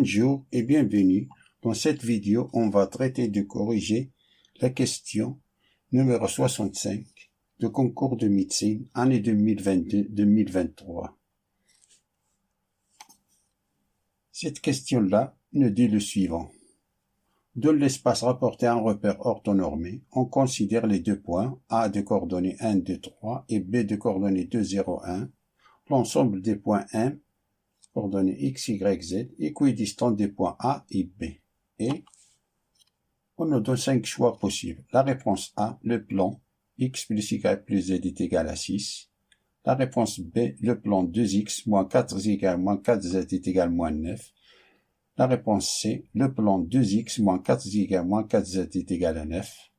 Bonjour et bienvenue. Dans cette vidéo, on va traiter de corriger la question numéro 65 de concours de médecine année 2022-2023. Cette question-là nous dit le suivant. Dans l'espace rapporté à un repère orthonormé, on considère les deux points A de coordonnées 1, 2, 3 et B de coordonnées 2, 0, 1. L'ensemble des points M, coordonnées X, Y, Z, équidistants des points A et B. Et on nous donne 5 choix possibles. La réponse A, le plan X plus Y plus Z est égal à 6. La réponse B, le plan 2X moins 4Y moins 4Z est égal à moins 9. La réponse C, le plan 2X moins 4Y moins 4Z est égal à 9.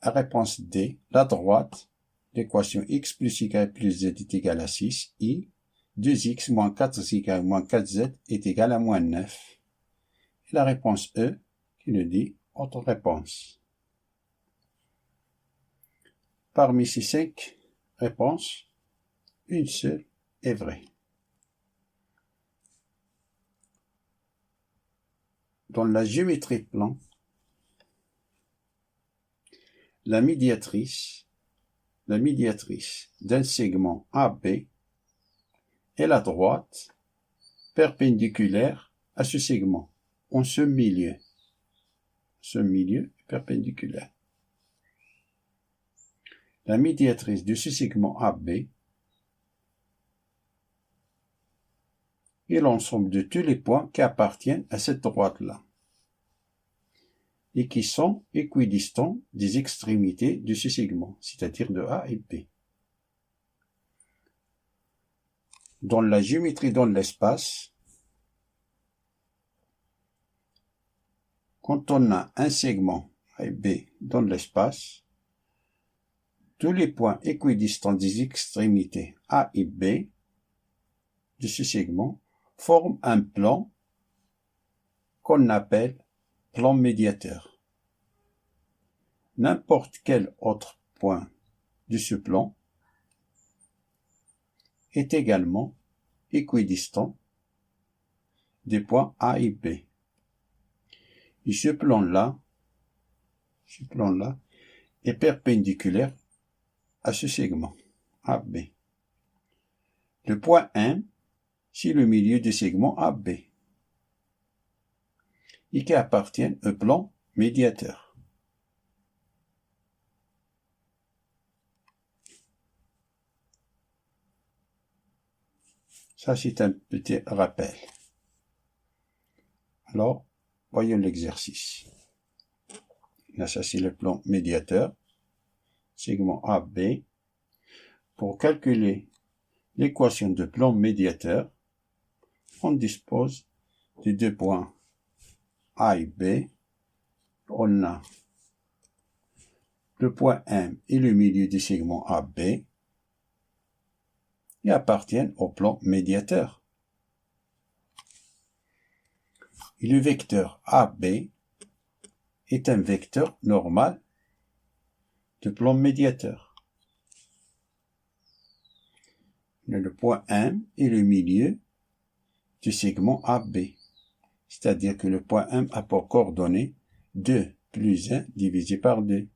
La réponse D, la droite, l'équation X plus Y plus Z est égal à 6. I, 2X moins 4Y moins 4Z est égal à moins 9. Et la réponse E, qui nous dit autre réponse. Parmi ces 5 réponses, une seule est vraie. Dans la géométrie de plan, la médiatrice d'un segment AB est la droite perpendiculaire à ce segment, en ce milieu perpendiculaire. La médiatrice de ce segment AB est l'ensemble de tous les points qui appartiennent à cette droite-là et qui sont équidistants des extrémités de ce segment, c'est-à-dire de A et B. Dans la géométrie dans l'espace, quand on a un segment A et B dans l'espace, tous les points équidistants des extrémités A et B de ce segment forment un plan qu'on appelle plan médiateur. N'importe quel autre point de ce plan est également équidistant des points A et B. Et ce plan-là est perpendiculaire à ce segment AB. Le point M, c'est le milieu du segment AB et qui appartient au plan médiateur. Ça, c'est un petit rappel. Alors, voyons l'exercice. Là, ça, c'est le plan médiateur, segment AB. Pour calculer l'équation de plan médiateur, on dispose de deux points A et B. On a le point M et le milieu du segment AB et appartiennent au plan médiateur. Et le vecteur AB est un vecteur normal de plan médiateur. Le point M est le milieu du segment AB, c'est-à-dire que le point M a pour coordonnées 2 plus 1 divisé par 2,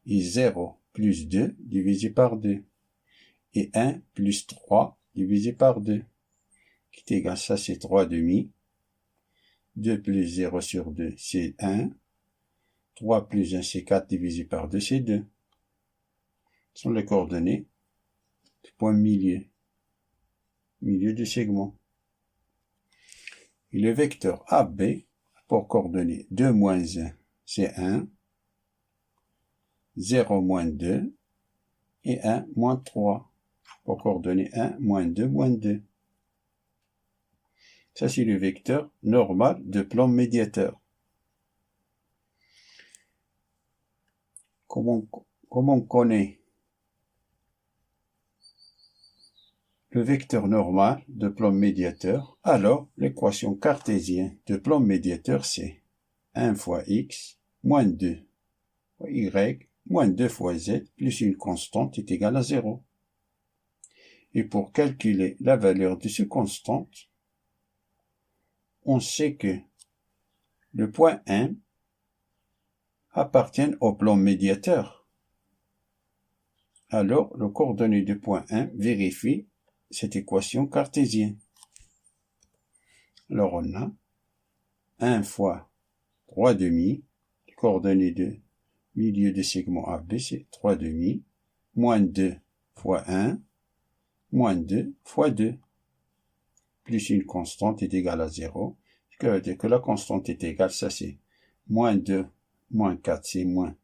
et 0 plus 2 divisé par 2, et 1 plus 3 divisé par 2, qui est égal à ça, c'est 3 demi. 2 plus 0 sur 2, c'est 1. 3 plus 1, c'est 4 divisé par 2, c'est 2. Ce sont les coordonnées du point milieu du segment. Et le vecteur AB, pour coordonnées 2 moins 1, c'est 1. 0 moins 2, et 1 moins 3, pour coordonnées 1, moins 2, moins 2. Ça, c'est le vecteur normal de plan médiateur. Comment on connaît le vecteur normal de plan médiateur? Alors, l'équation cartésienne de plan médiateur, c'est 1 fois x moins 2 fois y moins 2 fois z plus une constante est égale à 0. Et pour calculer la valeur de cette constante, on sait que le point 1 appartient au plan médiateur. Alors, le coordonnée du point 1 vérifie cette équation cartésienne. Alors, on a 1 fois 3 demi, les coordonnées de milieu de segment AB, c'est 3 demi, moins 2 fois 1, moins 2 fois 2, plus une constante est égale à 0, ce qui veut dire que la constante est égale, ça c'est moins 2, moins 4, c'est moins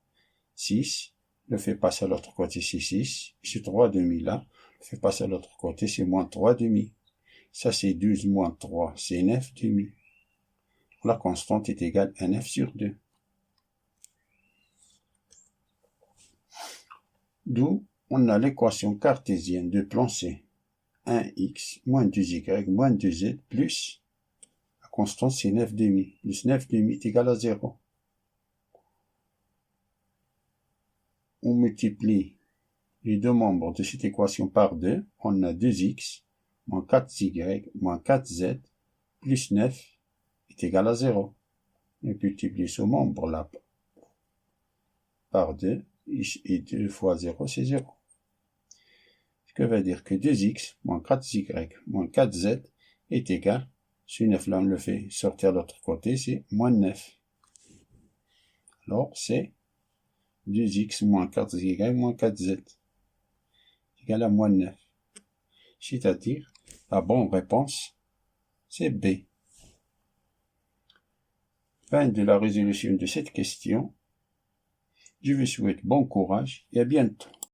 6, le fait passer à l'autre côté, c'est 6, ce 3 demi là, le fait passer à l'autre côté, c'est moins 3 demi, ça c'est 12 moins 3, c'est 9 demi. La constante est égale à 9 sur 2. D'où on a l'équation cartésienne de plan C. 1x moins 2y moins 2z plus, la constante c'est 9 demi, plus 9 demi est égal à 0. On multiplie les deux membres de cette équation par 2, on a 2x moins 4y moins 4z plus 9 est égal à 0. On multiplie ce membre-là par 2, et 2 fois 0, c'est 0. Ce qui veut dire que 2x moins 4y moins 4z est égal, ce 9-là, on le fait sortir de l'autre côté, c'est moins 9. Alors, c'est 2x moins 4y moins 4z égal à moins 9. C'est-à-dire, la bonne réponse, c'est B. Fin de la résolution de cette question. Je vous souhaite bon courage et à bientôt.